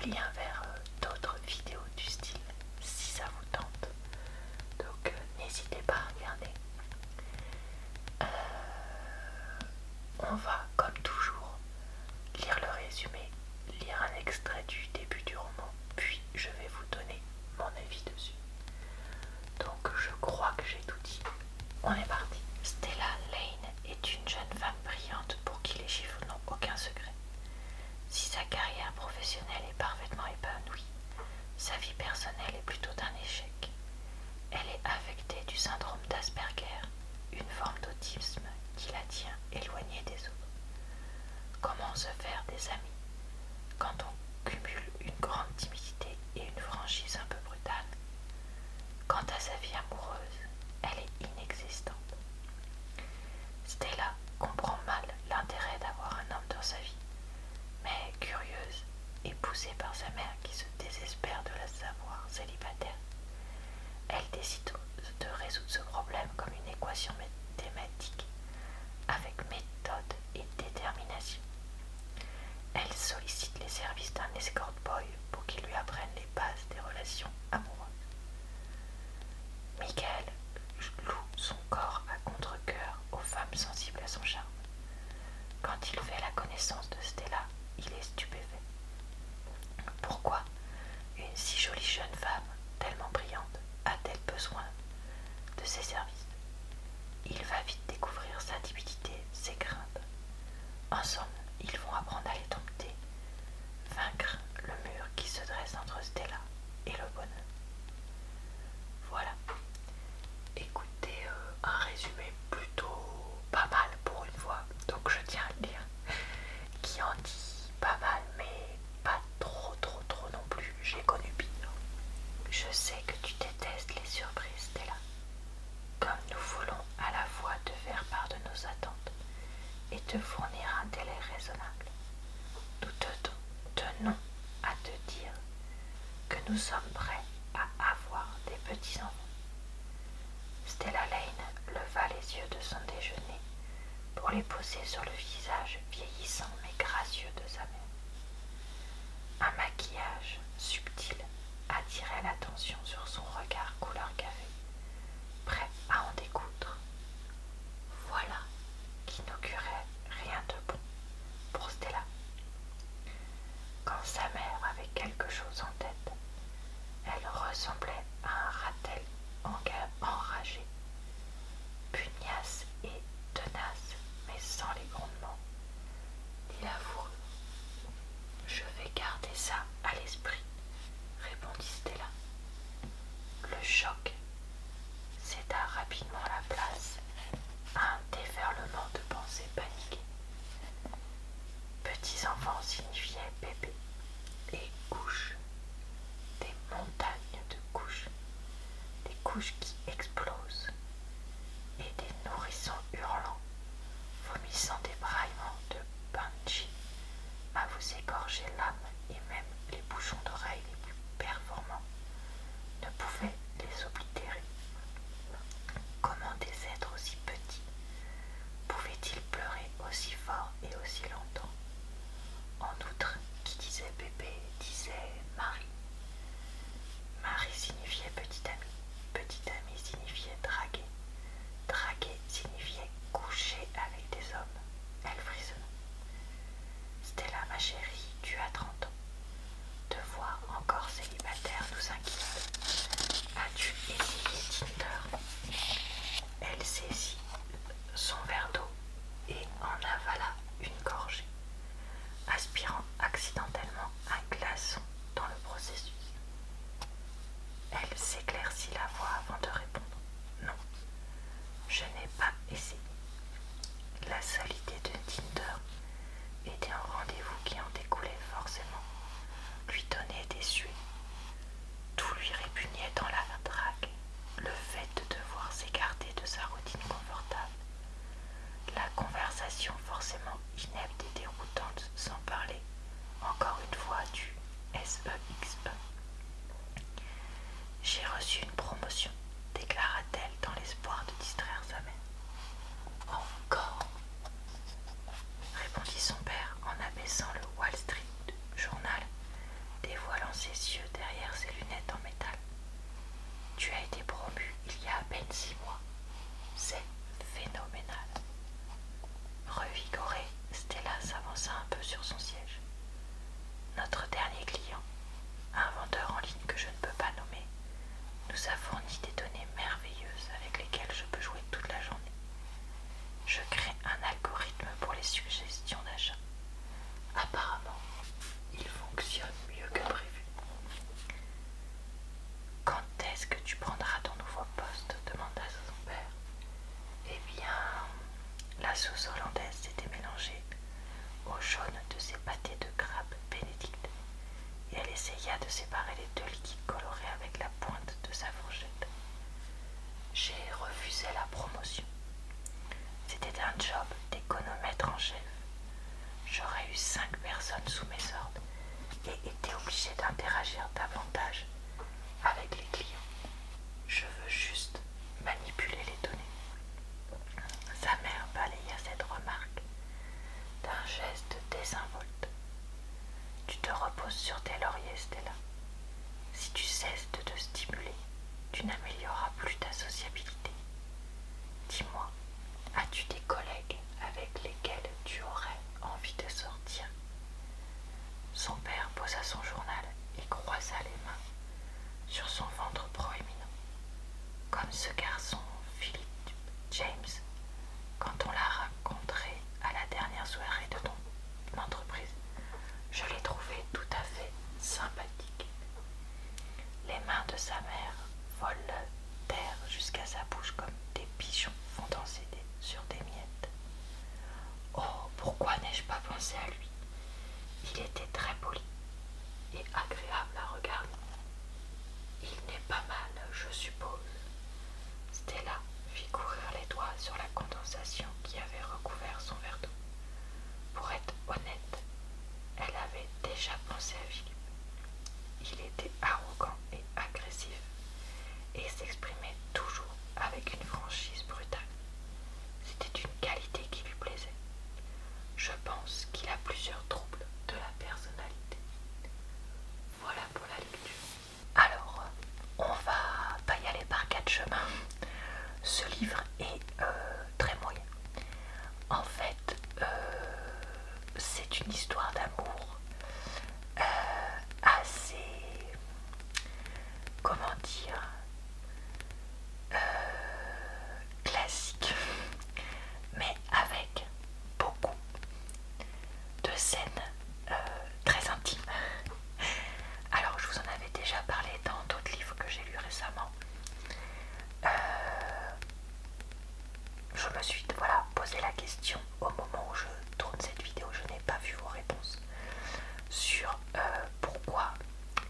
lien vers d'autres vidéos du style si ça vous tente. Donc n'hésitez pas à regarder. On va comme toujours lire le résumé, lire un extrait du début du roman, puis je vais vous donner mon avis dessus. Donc je crois que j'ai tout dit. On est parti. Stella Lane est une jeune femme brillante pour qui les chiffres n'ont aucun secret. Si sa carrière professionnelle est parfaitement épanouie, sa vie personnelle est plutôt un échec. Elle est affectée du syndrome d'Asperger, une forme d'autisme qui la tient éloignée des autres. Comment se faire des amis quand on cumule une grande timidité et une franchise un peu brutale? Quant à sa vie amoureuse, elle est inexistante. Stella comprend mal l'intérêt d'avoir un homme dans sa vie, mais curieuse et poussée par sa mère qui se désespère de la savoir célibataire, elle décide de résoudre ce problème comme une équation mathématique avec méthode et détermination. Elle sollicite les services d'un escort boy pour qu'il lui apprenne les bases des relations amoureuses. Michael loue son corps à contre-cœur aux femmes sensibles à son charme. Quand il fait la connaissance de Stella, il est stupéfait. Pourquoi une si jolie jeune femme, tellement brillante, a-t-elle besoin de ses services? Il va vite découvrir sa timidité, ses craintes. Ensemble, ils vont apprendre à les dompter, vaincre le mur qui se dresse entre Stella et le bonheur. Voilà. Écoutez, un résumé plutôt pas mal pour une fois, donc je tiens à le dire, qui en dit pas mal, mais pas trop non plus. J'ai connu pire. Je sais que tu détestes les surprises, Stella. Comme nous voulons à la fois te faire part de nos attentes et te fournir un délai raisonnable, nous tenons à te dire que nous sommes prêts à avoir des petits-enfants. Stella Lane leva les yeux de son déjeuner pour les poser sur le visage vieillissant mais gracieux de sa mère. Un maquillage subtil attirait l'attention sur son regard couleur café, prêt à en découdre. Voilà qui n'augurait rien de bon pour Stella. Quand sa mère avait quelque chose en tête, elle ressemblait à un ratel enragé, pugnace et tenace, mais sans les grondements ni la fourrure. Je vais garder ça à l'esprit, répondit Stella. Le choc céda rapidement la place à un déferlement de pensées paniquées. Petits enfants signifiait bébé et couches, des montagnes de couches, des couches qui explosent et des nourrissons hurlants, vomissant des braillements de banshee à vous égorger l'âme, et même les bouchons d'oreilles les plus performants ne pouvaient les oblitérer. Comment des êtres aussi petits pouvaient-ils pleurer aussi fort et aussi longtemps? En outre, qui disait bébé disait Marie. Marie signifiait petit ami signifiait draguer, draguer signifiait coucher avec des hommes. Elle frissonna. Stella, ma chérie, tu as 30 ans. Te voir encore célibataire nous inquiète. As-tu essayé Tinder? Elle saisit son verre d'eau et en avala une gorgée, aspirant accidentellement un glaçon dans le processus. Elle s'éclaircit la voix avant de répondre. Non, je n'ai pas essayé. La seule idée de Tinder était un rendez-vous qui en découlait forcément, lui donnait des suées. Tout lui répugnait dans la drague, le fait de devoir s'écarter de sa routine confortable, la conversation forcément inepte et déroutante, sans parler, encore d'interagir davantage avec les clients. Je veux juste manipuler les données. Sa mère balaya cette remarque d'un geste désinvolte. Tu te reposes sur tes lauriers, Stella. Si tu cesses de te stimuler, tu n'amélioreras plus ta sociabilité. Dis-moi, as-tu des collègues avec lesquels tu aurais envie de sortir? Son père posa son journal et croisa les mains sur son ventre proéminent. Comme ce garçon, Philip James, quand on l'a rencontré à la dernière soirée de ton entreprise, je l'ai trouvé tout à fait sympathique. Les mains de sa mère volèrent jusqu'à sa bouche comme des pigeons font danser sur des miettes. Oh, pourquoi n'ai-je pas pensé à lui? Il était très poli et agréable à regarder. Il n'est pas mal, je suppose. Stella fit courir les doigts sur la condensation qui avait recouvert son verre d'eau. Pour être honnête, elle avait déjà pensé à Philippe. Il était arrogant et agressif et s'exprimait toujours avec une franchise brutale. C'était une qualité qui lui plaisait. Je pense qu'il a plusieurs troubles de la personnalité. Voilà pour la lecture. Alors, on va pas y aller par quatre chemins. Ce livre est très moyen. En fait, c'est une histoire d'amour assez, comment dire, classique, mais avec beaucoup de scènes très intimes. Alors, je vous en avais déjà parlé dans d'autres livres que j'ai lus récemment. Je me suis posé la question au moment où je tourne cette vidéo, je n'ai pas vu vos réponses sur pourquoi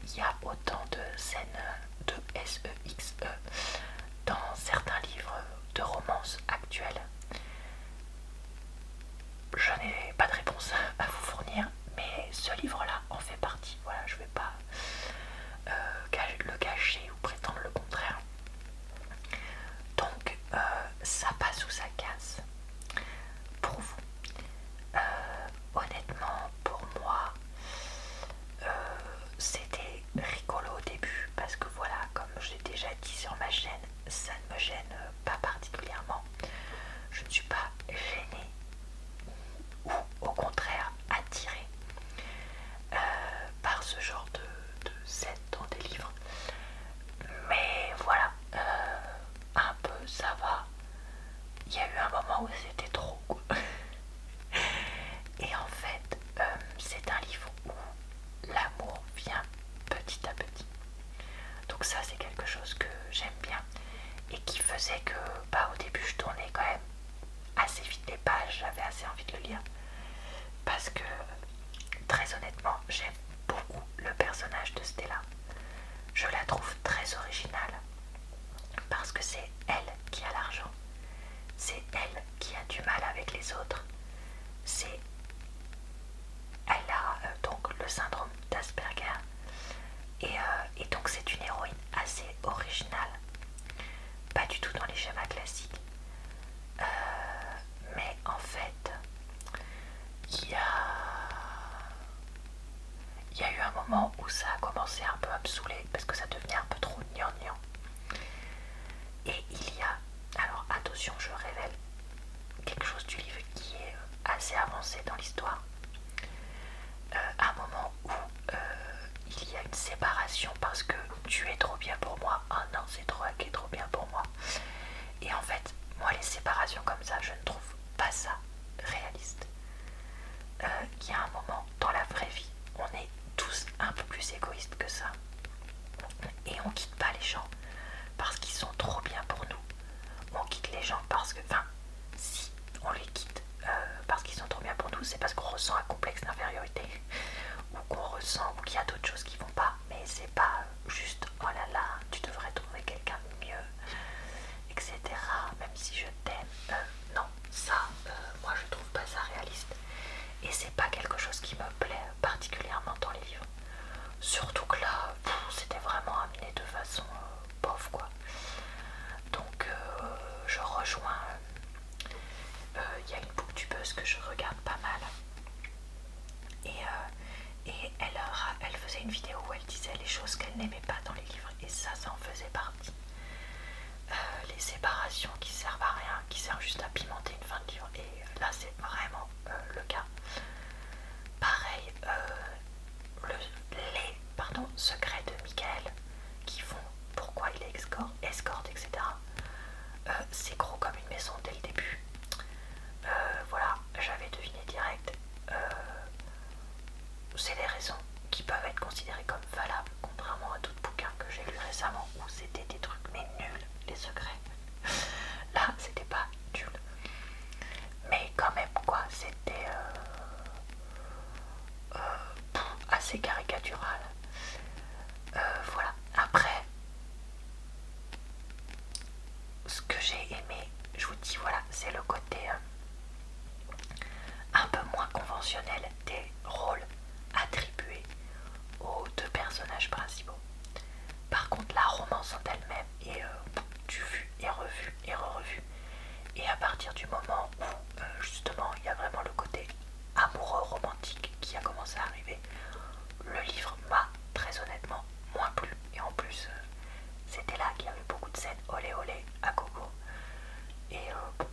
il y a autant de scènes de sexe dans certains livres de romance actuels. Je n'ai pas de réponse à vous fournir, mais ce livre-là en fait partie. Voilà, je ne vais pas le cacher ou prétendre le contraire. Donc, ça passe ou ça casse pour vous. Honnêtement, pour moi, c'était rigolo au début parce que voilà, comme j'ai déjà dit sur ma chaîne, ça ne me gêne pas particulièrement. Je ne suis pas gênée ou au contraire attirée par ce genre de scène dans des livres. Mais voilà, un peu ça va. Il y a eu un moment où c'était trop quoi. Et en fait, c'est un livre où l'amour vient petit à petit. Donc ça, c'est quelque chose que j'aime bien et qui faisait que au début je tournais quand même assez vite les pages, j'avais assez envie de le lire parce que très honnêtement j'aime beaucoup le personnage de Stella. Je la trouve très originale parce que c'est elle qui a l'argent, c'est elle qui a du mal avec les autres, elle a donc le syndrome d'Asperger et donc c'est une héroïne assez originale, pas du tout dans les schémas classiques. Mais en fait, il y a eu un moment où ça a commencé un peu à me saouler parce que ça devenait un peu trop gnangnan. Et il y a, alors attention, je révèle quelque chose du livre qui est assez avancé dans l'histoire. Un moment où il y a une séparation parce que tu es trop bien pour moi, ah non c'est trop qui est trop bien pour moi. Et en fait, moi les séparations comme ça, je ne trouve pas ça réaliste. Il y a un moment dans la vraie vie, on est tous un peu plus égoïstes que ça. Et on quitte pas les gens parce qu'ils sont trop bien pour nous. On quitte les gens parce que, enfin, si on les quitte parce qu'ils sont trop bien pour nous, c'est parce qu'on ressent un complexe d'infériorité ou qu'on ressent ou qu'il y a d'autres choses qui vont pas. Mais c'est pas une vidéo où elle disait les choses qu'elle n'aimait pas dans les livres, et ça en faisait partie. Les séparations qui servent à rien, qui servent juste à pimenter une fin de livre, et là c'est vraiment le cas. Pareil, les secrets de Michael qui font pourquoi il est escorte, etc. C'est gros comme une maison dès le début. Voilà, j'avais deviné direct. C'est des raisons qui peuvent être considérées comme valables, contrairement à d'autres bouquins que j'ai lus récemment où c'était des trucs mais nuls, les secrets. Là, c'était pas nul. Mais quand même, quoi, c'était assez caricatural. Voilà. Après, ce que j'ai aimé, je vous dis, voilà, c'est le côté un peu moins conventionnel des rôles attribués aux deux personnages principaux. Par contre, la romance en elle-même est du vu et revu et re-revu. Et à partir du moment où justement il y a vraiment le côté amoureux romantique qui a commencé à arriver, le livre m'a très honnêtement moins plu. Et en plus, c'était là qu'il y avait beaucoup de scènes olé olé à gogo. Et bon,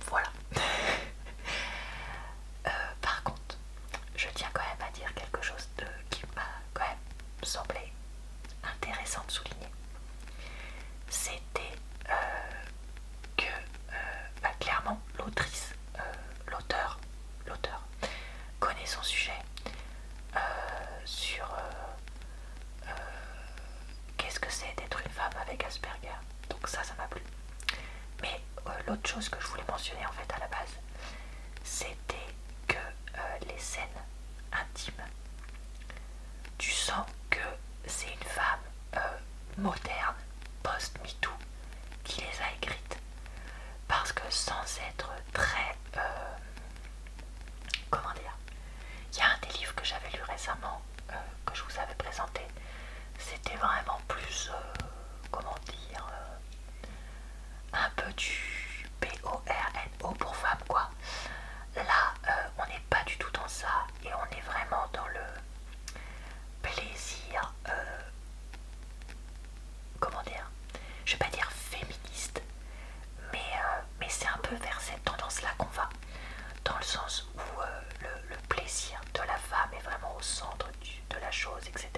voilà. Par contre, je tiens quand même à dire quelque chose qui m'a quand même semblé intéressant de souligner. C'était que clairement l'autrice, l'auteur connaît son sujet sur qu'est-ce que c'est d'être une femme avec Asperger. Donc ça m'a plu. Mais l'autre chose que je voulais mentionner en fait à la base, c'était que les scènes intimes, tu sens que c'est une femme moderne, post-MeToo, qui les a écrites. Parce que sans être très... comment dire, il y a un des livres que j'avais lu récemment, que je vous avais présenté, c'était vraiment plus, comment dire, un peu du PORNO pour femme quoi. Là, on n'est pas du tout dans ça, et on est vraiment dans le plaisir, comment dire, je vais pas dire féministe, mais c'est un peu vers cette tendance-là qu'on va, dans le sens où le plaisir de la femme est vraiment au centre de la chose, etc.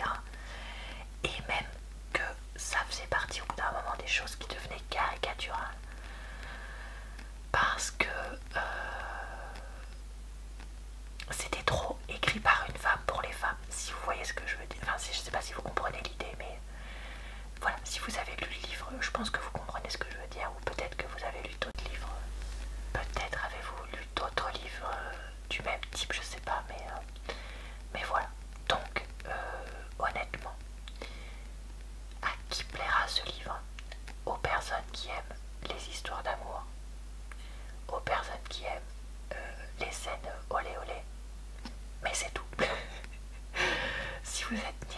Et même que ça faisait partie au bout d'un moment des choses qui devenaient caricaturales. Parce que c'était trop écrit par une femme pour les femmes, si vous voyez ce que je veux dire. Enfin, je sais pas si vous comprenez l'idée, mais voilà, si vous avez lu le livre, je pense que vous comprenez ce que je veux dire, ou peut-être que vous avez lu d'autres livres. Peut-être avez-vous lu d'autres livres du même type, je sais pas, mais voilà. Donc, honnêtement, à qui plaira ce livre? Aux personnes qui aiment les histoires d'amour, aux personnes qui aiment les scènes olé olé, mais c'est tout. Si vous êtes